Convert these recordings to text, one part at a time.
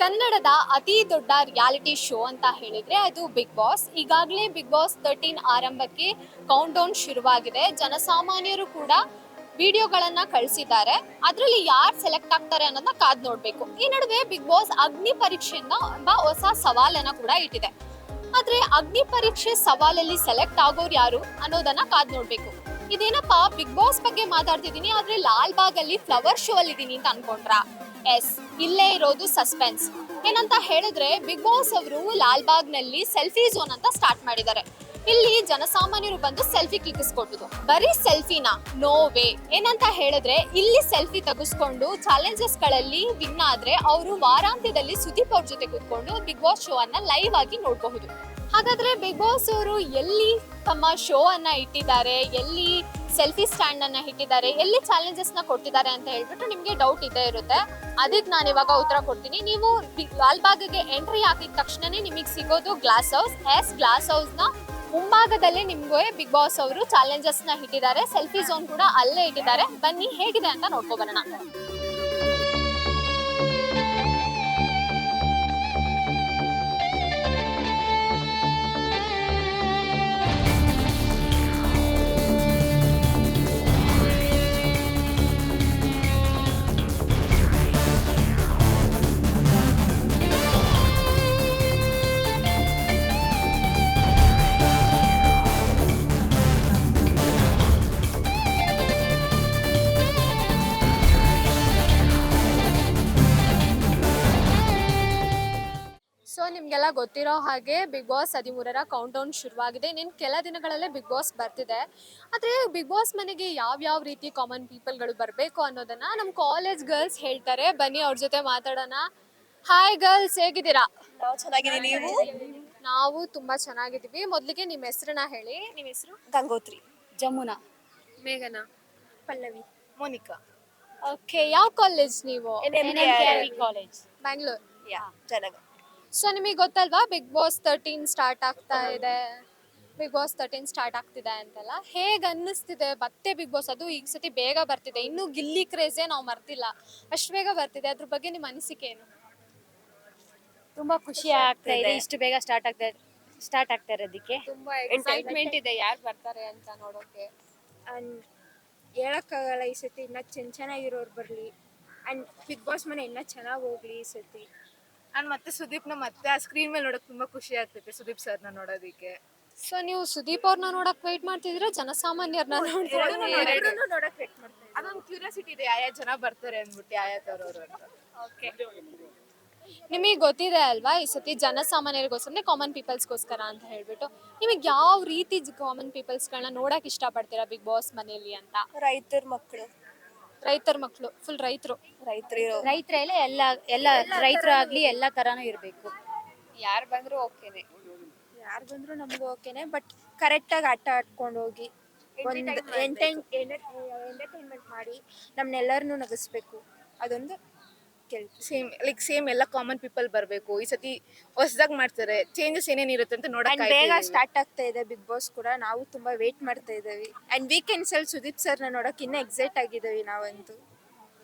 ಕನ್ನಡದ ಅತಿ ದೊಡ್ಡ ರಿಯಾಲಿಟಿ ಶೋ ಅಂತ ಹೇಳಿದ್ರೆ ಅದು ಬಿಗ್ ಬಾಸ್. ಈಗಾಗಲೇ ಬಿಗ್ ಬಾಸ್ 13 ಆರಂಭಕ್ಕೆ ಕೌಂಟ್ ಡೌನ್ ಶುರುವಾಗಿದೆ. ಜನಸಾಮಾನ್ಯರು ಕೂಡ ವಿಡಿಯೋಗಳನ್ನ ಕಳಿಸಿದ್ದಾರೆ. ಅದರಲ್ಲಿ ಯಾರು ಸೆಲೆಕ್ಟ್ ಆಗ್ತಾರೆ ಅನ್ನೋದನ್ನ ಕಾದ್ ನೋಡ್ಬೇಕು. ಈ ನಡುವೆ ಬಿಗ್ ಬಾಸ್ ಅಗ್ನಿ ಪರೀಕ್ಷೆಯನ್ನ ಎಂಬ ಹೊಸ ಸವಾಲನ್ನ ಕೂಡ ಇಟ್ಟಿದೆ. ಆದ್ರೆ ಅಗ್ನಿ ಪರೀಕ್ಷೆ ಸವಾಲಲ್ಲಿ ಸೆಲೆಕ್ಟ್ ಆಗೋರು ಯಾರು ಅನ್ನೋದನ್ನ ಕಾದ್ ನೋಡ್ಬೇಕು. ಇದೇನಪ್ಪ ಬಿಗ್ ಬಾಸ್ ಬಗ್ಗೆ ಮಾತಾಡ್ತಿದ್ದೀನಿ ಆದ್ರೆ ಲಾಲ್ ಬಾಗ್ ಅಲ್ಲಿ ಫ್ಲವರ್ ಶೋ ಅಲ್ಲಿ ಇದೀನಿ ಅಂತ ಅನ್ಕೊಂಡ್ರ? ಎಸ್, ಇಲ್ಲೇ ಇರೋದು ಸಸ್ಪೆನ್ಸ್. ಏನಂತ ಹೇಳಿದ್ರೆ ಬಿಗ್ ಬಾಸ್ ಅವರು ಲಾಲ್ ಬಾಗ್ ನಲ್ಲಿ ಸೆಲ್ಫಿ ಝೋನ್ ಅಂತ ಸ್ಟಾರ್ಟ್ ಮಾಡಿದ್ದಾರೆ. ಇಲ್ಲಿ ಜನಸಾಮಾನ್ಯರು ಬಂದು ಸೆಲ್ಫಿ ಕ್ಲಿಕ್ಕಿಸ್ಕೊಟ್ಟುದು. ಬರೀ ಸೆಲ್ಫಿನ? No way. ಏನಂತ ಹೇಳಿದ್ರೆ ಇಲ್ಲಿ ಸೆಲ್ಫಿ ತೆಗೆಸ್ಕೊಂಡು ಚಾಲೆಂಜಸ್ ಗಳಲ್ಲಿ ವಿನ್ ಆದ್ರೆ ಅವರು ವಾರಾಂತ್ಯದಲ್ಲಿ ಸುದೀಪ್ ಅವ್ರ ಜೊತೆ ಕೂತ್ಕೊಂಡು ಬಿಗ್ ಬಾಸ್ ಶೋ ಅನ್ನ ಲೈವ್ ಆಗಿ ನೋಡಬಹುದು. ಹಾಗಾದ್ರೆ ಬಿಗ್ ಬಾಸ್ ಅವರು ಎಲ್ಲಿ ತಮ್ಮ ಶೋ ಅನ್ನ ಇಟ್ಟಿದ್ದಾರೆ, ಎಲ್ಲಿ ಸೆಲ್ಫಿ ಸ್ಟ್ಯಾಂಡ್ ಅನ್ನ ಇಟ್ಟಿದ್ದಾರೆ, ಎಲ್ಲಿ ಚಾಲೆಂಜಸ್ ನ ಕೊಟ್ಟಿದ್ದಾರೆ ಅಂತ ಹೇಳ್ಬಿಟ್ಟು ನಿಮ್ಗೆ ಡೌಟ್ ಇದ್ದೇ ಇರುತ್ತೆ. ಅದಕ್ಕೆ ನಾನು ಇವಾಗ ಉತ್ತರ ಕೊಡ್ತೀನಿ. ನೀವು ಲಾಲ್ ಬಾಗ್ಗೆ ಎಂಟ್ರಿ ಹಾಕಿದ ತಕ್ಷಣನೇ ನಿಮಗೆ ಸಿಗೋದು ಗ್ಲಾಸ್ ಹೌಸ್. ಗ್ಲಾಸ್ ಹೌಸ್ ನ ಮುಂಭಾಗದಲ್ಲೇ ನಿಮ್ಗೆ ಬಿಗ್ ಬಾಸ್ ಅವರು ಚಾಲೆಂಜಸ್ ನ ಇಟ್ಟಿದ್ದಾರೆ. ಸೆಲ್ಫಿ ಝೋನ್ ಕೂಡ ಅಲ್ಲೇ ಇಟ್ಟಿದ್ದಾರೆ. ಬನ್ನಿ ಹೇಗಿದೆ ಅಂತ ನೋಡ್ಕೊ ಬರೋಣ. ಸೊ ನಿಮ್ಗೆಲ್ಲ ಗೊತ್ತಿರೋ ಹಾಗೆ ಬಿಗ್ ಬಾಸ್ 13ರ ಕೌಂಟ್ ಡೌನ್ ಶುರುವಾಗಿದೆ. ಇನ್ನೇನು ಕೆಲ ದಿನಗಳಲ್ಲೇ ಬಿಗ್ ಬಾಸ್ ಬರ್ತಿದೆ. ಆದರೆ ಬಿಗ್ ಬಾಸ್ ಮನೆಗೆ ಯಾವ ರೀತಿ ಕಾಮನ್ ಪೀಪಲ್ಗಳು ಬರಬೇಕು ಅನ್ನೋದನ್ನ ನಮ್ಮ ಕಾಲೇಜ್ ಗರ್ಲ್ಸ್ ಹೇಳ್ತಾರೆ. ಬನ್ನಿ ಅವ್ರ ಜೊತೆ ಮಾತಾಡೋಣ. ಹಾಯ್ ಗರ್ಲ್ಸ್, ಹೇಗಿದ್ದೀರಾ? ನಾವು ಚೆನ್ನಾಗಿದ್ದೀವಿ. ನೀವು? ನಾವು ತುಂಬಾ ಚೆನ್ನಾಗಿದ್ದೀವಿ. ಮೊದಲಿಗೆ ನಿಮ್ಮ ಹೆಸರನ್ನ ಹೇಳಿ. ನಿಮ್ಮ ಹೆಸರು? ಗಂಗೋತ್ರಿ. ಜಮುನಾ. ಮೇಘನಾ. ಪಲ್ಲವಿ. ಮೋನಿಕಾ. ಓಕೆ, ಯಾವ ಕಾಲೇಜ್ ನೀವು? ಕಾಲೇಜ್, ಬ್ಯಾಂಗ್ಳೂರ್. ಜನಗ. ಸೊ ನಿಮಗೆ ಗೊತ್ತಲ್ವಾ ಬಿಗ್ ಬಾಸ್ 13 ಸ್ಟಾರ್ಟ್ ಆಗ್ತಾ ಇದೆ, ಬಿಗ್ ಬಾಸ್ 13 ಸ್ಟಾರ್ಟ್ ಆಗ್ತಿದೆ ಅಂತೆಲ್ಲ. ಹೇಗೆ ಅನ್ನಿಸ್ತಿದೆ ಮತ್ತೆ ಬಿಗ್ ಬಾಸ್? ಅದು ಈಗ ಸತಿ ಬೇಗ ಬರ್ತಿದೆ. ಇನ್ನೂ ಗಿಲ್ಲಿ ಕ್ರೇಜೇ ನಾವು ಮರ್ತಿಲ್ಲ, ಅಷ್ಟು ಬೇಗ ಬರ್ತಿದೆ. ಅದ್ರ ಬಗ್ಗೆ ನಿಮ್ಮ ಅನಿಸಿಕೆ ಏನು? ತುಂಬಾ ಖುಷಿ ಆಗ್ತಾ ಇದೆ ಇಷ್ಟು ಬೇಗ ಸ್ಟಾರ್ಟ್ ಆಗ್ತಾ ಇರೋದಕ್ಕೆ. ತುಂಬಾ ಎಕ್ಸೈಟ್ಮೆಂಟ್ ಇದೆ ಯಾರು ಬರ್ತಾರೆ ಅಂತ ನೋಡೋಕೆ. ಆ್ಯಂಡ್ ಹೇಳೋಕ್ಕಾಗಲ್ಲ, ಈ ಸತಿ ಇನ್ನೂ ಚೆನ್ನಾಗಿರೋರು ಬರಲಿ. ಆ್ಯಂಡ್ ಬಿಗ್ ಬಾಸ್ ಮನೆ ಇನ್ನೂ ಚೆನ್ನಾಗಿ ಹೋಗ್ಲಿ ಈ ಸತಿ. ಅಂಡ್ ಮತ್ತೆ ಸುದೀಪ್ನ ಮತ್ತೆ ಆ ಸ್ಕ್ರೀನ್ ಮೇಲೆ ನೋಡಕ್ ತುಂಬಾ ಖುಷಿ ಆಗ್ತೈತೆ, ಸುದೀಪ್ ಸರ್ನ ನೋಡೋದಿಕ್ಕೆ. ಸೊ ನೀವು ಸುದೀಪ್ ಅವ್ರನ್ನ ನೋಡಕ್ ವೇಟ್ ಮಾಡ್ತಿದ್ದೀರಾ, ಜನಸಾಮಾನ್ಯರನ್ನ ನೋಡ್ತಿದ್ದೀರಾ? ನೋಡೋಕೆ ವೇಟ್ ಮಾಡ್ತಾ ಇದ್ದೀನಿ. ಅದೊಂದು ಕ್ಯೂರಿಯಾಸಿಟಿ ಇದೆ, ಯಾವ ಜನ ಬರ್ತಾರೆ ಅಂದ್ಬಿಟ್ಟು, ಯಾವ ತರೋರು ಅಂತ. ಓಕೆ, ನಿಮಗೆ ಗೊತ್ತಿದೆ ಅಲ್ವಾ ಈ ಸತಿ ಜನಸಾಮಾನ್ಯರಿಗೋಸ್ಕರ, ಕಾಮನ್ ಪೀಪಲ್ಸ್ಗೋಸ್ಕರ ಅಂತ ಹೇಳ್ಬಿಟ್ಟು. ನಿಮಗೆ ಯಾವ ರೀತಿ ಕಾಮನ್ ಪೀಪಲ್ಸ್ಗಳನ್ನ ನೋಡಕ್ ಇಷ್ಟಪಡ್ತೀರಾ ಬಿಗ್ ಬಾಸ್ ಮನೆಯಲ್ಲಿ ಅಂತ? ರೈತರ ಮಕ್ಕಳು, ರೈತರ ಮಕ್ಕಳು, ಫುಲ್ ರೈತರು. ರೈತರಲ್ಲೇ ಎಲ್ಲ ರೈತರು ಆಗ್ಲಿ ಎಲ್ಲ ತರಾನು ಇರಬೇಕು. ಯಾರು ಬಂದ್ರು ಓಕೆನೆ. ಯಾರು ಬಂದರೂ ನಮಗೂ ಓಕೆನೆ, ಬಟ್ ಕರೆಕ್ಟಾಗಿ ಆಟ ಆಡ್ಕೊಂಡು ಹೋಗಿ ಒಂದು ಎಂಟರ್ಟೈನ್ಮೆಂಟ್ ಮಾಡಿ ನಮ್ಮನ್ನೆಲ್ಲರನ್ನೂ ನಗಿಸ್ಬೇಕು. ಅದೊಂದು ಸೇಮ್ ಎಲ್ಲ ಕಾಮನ್ ಪೀಪಲ್ ಬರಬೇಕು. ಈ ಸತಿ ಹೊಸದಾಗಿ ಮಾಡ್ತಾರೆ, ಚೇಂಜಸ್ ಏನೇನಿರುತ್ತೆ ಅಂತ ನೋಡಕ್ ಬೇಗ ಸ್ಟಾರ್ಟ್ ಆಗ್ತಾ ಇದೆ ಬಿಗ್ ಬಾಸ್ ಕೂಡ. ನಾವು ತುಂಬಾ ವೇಟ್ ಮಾಡ್ತಾ ಇದ್ದೀವಿ. ಆ್ಯಂಡ್ ವೀಕೆಂಡ್ಸ್ ಅಲ್ಲಿ ಸುದೀಪ್ ಸರ್ನ ನೋಡೋಕೆ ಇನ್ನೂ ಎಕ್ಸೈಟ್ ಆಗಿದ್ದೀವಿ ನಾವಂತೂ.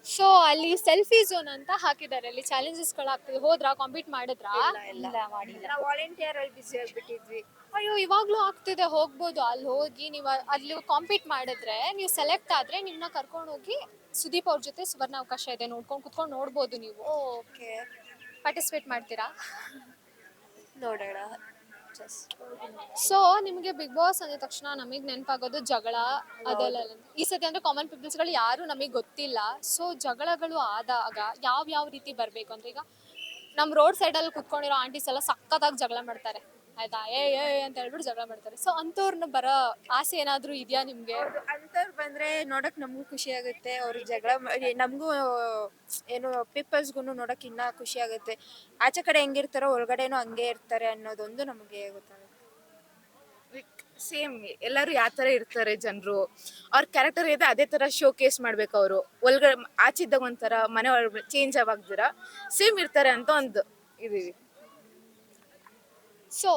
ಸೊ ಅಲ್ಲಿ ಸೆಲ್ಫಿ ಝೋನ್ ಅಂತ ಹಾಕಿದ್ದಾರೆ, ಅಲ್ಲಿ ಚಾಲೆಂಜಸ್ಗಳು ಆಗ್ತದೆ. ಹೋದ್ರಾ, ಕಾಂಪೀಟ್ ಮಾಡಿದ್ರಾ? ಇಲ್ಲ ಮಾಡಿಲ್ಲ. ನಾವು ವಾಲಂಟಿಯರ್ ಅಲ್ಲಿ ಬಿಸಿ ಆಗಿಬಿಟ್ಟಿದ್ವಿ. ಅಯ್ಯೋ, ಇವಾಗ್ಲೂ ಆಗ್ತಿದೆ, ಹೋಗ್ಬೋದು. ಅಲ್ಲಿ ಹೋಗಿ ನೀವು ಅಲ್ಲಿ ಕಾಂಪೀಟ್ ಮಾಡಿದ್ರೆ, ನೀವು ಸೆಲೆಕ್ಟ್ ಆದ್ರೆ ನಿಮ್ಮನ್ನ ಕರ್ಕೊಂಡು ಹೋಗಿ ಸುದೀಪ್ ಅವ್ರ ಜೊತೆ ಸುವರ್ಣ ಅವಕಾಶ ಇದೆ, ನೋಡ್ಕೊಂಡು ಕುತ್ಕೊಂಡು ನೋಡ್ಬೋದು. ನೀವು ಓಕೆ, ಪಾರ್ಟಿಸಿಪೇಟ್ ಮಾಡ್ತೀರಾ? ನೋಡೋಣ. ಸೊ ನಿಮಗೆ ಬಿಗ್ ಬಾಸ್ ಅಂದ ತಕ್ಷಣ ನಮಗೆ ನೆನಪಾಗೋದು ಜಗಳ, ಅದೆಲ್ಲ. ಈ ಸತಿ ಅಂದ್ರೆ ಕಾಮನ್ ಪೀಪಲ್ಸ್ಗಳು ಯಾರು ನಮಗೆ ಗೊತ್ತಿಲ್ಲ. ಸೊ ಜಗಳಗಳು ಆದಾಗ ಯಾವ ರೀತಿ ಬರಬೇಕು ಅಂದ್ರೆ, ಈಗ ನಮ್ಮ ರೋಡ್ ಸೈಡಲ್ಲಿ ಕುತ್ಕೊಂಡಿರೋ ಆಂಟೀಸ್ ಎಲ್ಲ ಸಖತ್ತಾಗಿ ಜಗಳ ಮಾಡ್ತಾರೆ, ಆಯ್ತಾ? ಏ ಅಂತ ಹೇಳ್ಬಿಟ್ಟು ಜಗಳ ಮಾಡ್ತಾರೆ. ಸೊ ಅಂಥವ್ರನ್ನ ಬರೋ ಆಸೆ ಏನಾದರೂ ಇದೆಯಾ ನಿಮಗೆ? ಅಂಥವ್ರು ಬಂದರೆ ನೋಡೋಕೆ ನಮಗೂ ಖುಷಿ ಆಗುತ್ತೆ. ಅವ್ರಿಗೆ ಜಗಳ ನಮಗೂ ಏನು ಪೀಪಲ್ಸ್ಗೂ ನೋಡೋಕೆ ಇನ್ನೂ ಖುಷಿ ಆಗುತ್ತೆ. ಆಚೆ ಕಡೆ ಹೆಂಗಿರ್ತಾರೋ ಒಳಗಡೆನೂ ಹಂಗೆ ಇರ್ತಾರೆ ಅನ್ನೋದೊಂದು ನಮಗೆ ಗೊತ್ತಾಗುತ್ತೆ. ಸೇಮ್ ಎಲ್ಲರೂ ಯಾವ ತರ ಇರ್ತಾರೆ ಜನರು, ಅವ್ರ ಕ್ಯಾರೆಕ್ಟರ್ ಇದೆ ಅದೇ ತರ ಶೋ ಕೇಸ್ ಮಾಡ್ಬೇಕು. ಅವರು ಒಳಗಡೆ ಆಚಿದ್ದಾಗ ಒಂಥರ, ಮನೆ ಒಳಗಡೆ ಚೇಂಜ್ ಆವಾಗ್ದಿರ ಸೇಮ್ ಇರ್ತಾರೆ ಅಂತ ಒಂದು ಇದೀವಿ. ಸೊ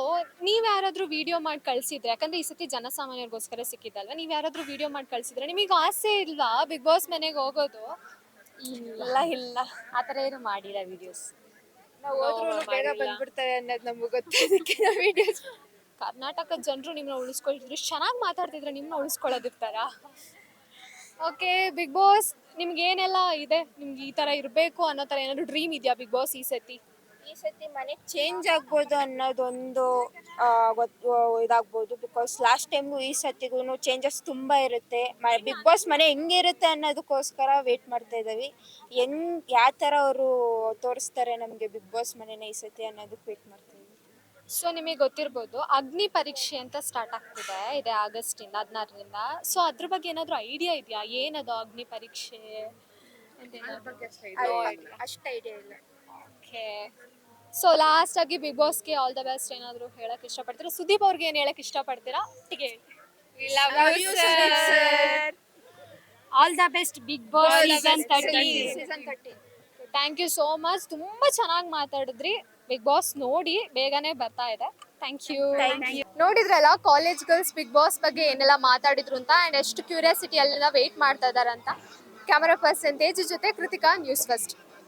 ನೀವ್ ಯಾರಾದ್ರೂ ವಿಡಿಯೋ ಮಾಡಿ ಕಳ್ಸಿದ್ರೆ, ಯಾಕಂದ್ರೆ ಈ ಸತಿ ಜನಸಾಮಾನ್ಯರಿಗೋಸ್ಕರ ಸಿಕ್ಕಿದ್ದಲ್ವಾ, ನೀವ್ ಯಾರಾದ್ರೂ ವಿಡಿಯೋ ಮಾಡಿ ಕಳ್ಸಿದ್ರೆ ನಿಮಗೆ ಆಸೆ ಇಲ್ವಾ ಬಿಗ್ ಬಾಸ್ ಮನೆಗೆ ಹೋಗೋದು? ಇಲ್ಲ, ಆ ಥರ ಏನು ಮಾಡಿಲ್ಲ ವಿಡಿಯೋಸ್. ನಾವು ಹೋದ್ರೂ ಬೇಗ ಬಂದ್ಬಿಡ್ತಾರೆ ಅನ್ನೋದು ನಮ್ಗೆ ಗೊತ್ತು, ಅದಕ್ಕೆ ನಾವು ವಿಡಿಯೋಸ್. ಕರ್ನಾಟಕದ ಜನರು ನಿಮ್ಮನ್ನ ಉಳಿಸ್ಕೊಳ್ತಿದ್ರು, ಚೆನ್ನಾಗಿ ಮಾತಾಡ್ತಿದ್ರೆ ನಿಮ್ಮನ್ನ ಉಳಿಸ್ಕೊಳ್ಳೋದಿರ್ತಾರ. ಓಕೆ ಬಿಗ್ ಬಾಸ್, ನಿಮ್ಗೆ ಏನೆಲ್ಲ ಇದೆ, ನಿಮ್ಗೆ ಈ ತರ ಇರಬೇಕು ಅನ್ನೋ ತರ ಏನಾದ್ರು ಡ್ರೀಮ್ ಇದೆಯಾ ಬಿಗ್ ಬಾಸ್ ಈ ಸತಿ? ಈ ಸತಿ ಮನೆ ಚೇಂಜ್ ಆಗ್ಬೋದು ಅನ್ನೋದೊಂದು ಇದಾಗ್ಬೋದು. ಬಿಕಾಸ್ ಲಾಸ್ಟ್ ಟೈಮ್ಗೂ ಈ ಸತಿಗೂ ಚೇಂಜಸ್ ತುಂಬ ಇರುತ್ತೆ. ಬಿಗ್ ಬಾಸ್ ಮನೆ ಹೆಂಗಿರುತ್ತೆ ಅನ್ನೋದಕ್ಕೋಸ್ಕರ ವೇಟ್ ಮಾಡ್ತಾ ಇದ್ದೀವಿ. ಯಾವ ಥರ ಅವರು ತೋರಿಸ್ತಾರೆ ನಮಗೆ ಬಿಗ್ ಬಾಸ್ ಮನೆನ ಈ ಸತಿ ಅನ್ನೋದಕ್ಕೆ ವೇಟ್ ಮಾಡ್ತಾ ಇದ್ದೀವಿ. ಸೊ ನಿಮಗೆ ಗೊತ್ತಿರ್ಬೋದು ಅಗ್ನಿ ಪರೀಕ್ಷೆ ಅಂತ ಸ್ಟಾರ್ಟ್ ಆಗ್ತಿದೆ, ಇದೆ ಆಗಸ್ಟ್ ಇಂದ 16ರಿಂದ. ಸೊ ಅದ್ರ ಬಗ್ಗೆ ಏನಾದ್ರು ಐಡಿಯಾ ಇದೆಯಾ, ಏನದು ಅಗ್ನಿ ಪರೀಕ್ಷೆ ಅಂತ ಏನಾದ್ರು? ಅಷ್ಟು ಐಡಿಯಾ ಇಲ್ಲ. ಓಕೆ, ಸೊ ಲಾಸ್ಟ್ ಆಗಿ ಬಿಗ್ ಬಾಸ್ಗೆ ಆಲ್ ದ ಬೆಸ್ಟ್ ಏನಾದ್ರು ಹೇಳಕ್ ಇಷ್ಟಪಡ್ತೀರಾ? ಸುದೀಪ್ ಅವ್ರಿಗೆ ಏನ್ ಹೇಳಕ್ ಇಷ್ಟಪಡ್ತೀರಾ? ಒಟ್ಟಿಗೆ all the best Bigg Boss season 30. Season 30. Thank you so much, ತುಂಬಾ ಚೆನ್ನಾಗಿ ಮಾತಾಡಿದ್ರಿ. ಬಿಗ್ ಬಾಸ್ ನೋಡಿ ಬೇಗನೆ ಬರ್ತಾ ಇದೆ. Thank you. ನೋಡಿದ್ರಲ್ಲ ಕಾಲೇಜ್ ಗರ್ಲ್ಸ್ ಬಿಗ್ ಬಾಸ್ ಬಗ್ಗೆ ಏನೆಲ್ಲ ಮಾತಾಡಿದ್ರು ಅಂತ, ಅಂಡ್ ಎಷ್ಟು ಕ್ಯೂರಿಯಾಸಿಟಿ ಅಲ್ಲೆಲ್ಲ ವೇಟ್ ಮಾಡ್ತಾ ಇದಾರೆ ಅಂತ. ಕ್ಯಾಮರಾ ಪರ್ಸನ್ ತೇಜು ಜೊತೆ ಕೃತಿಕಾ, ನ್ಯೂಸ್ ಫಸ್ಟ್.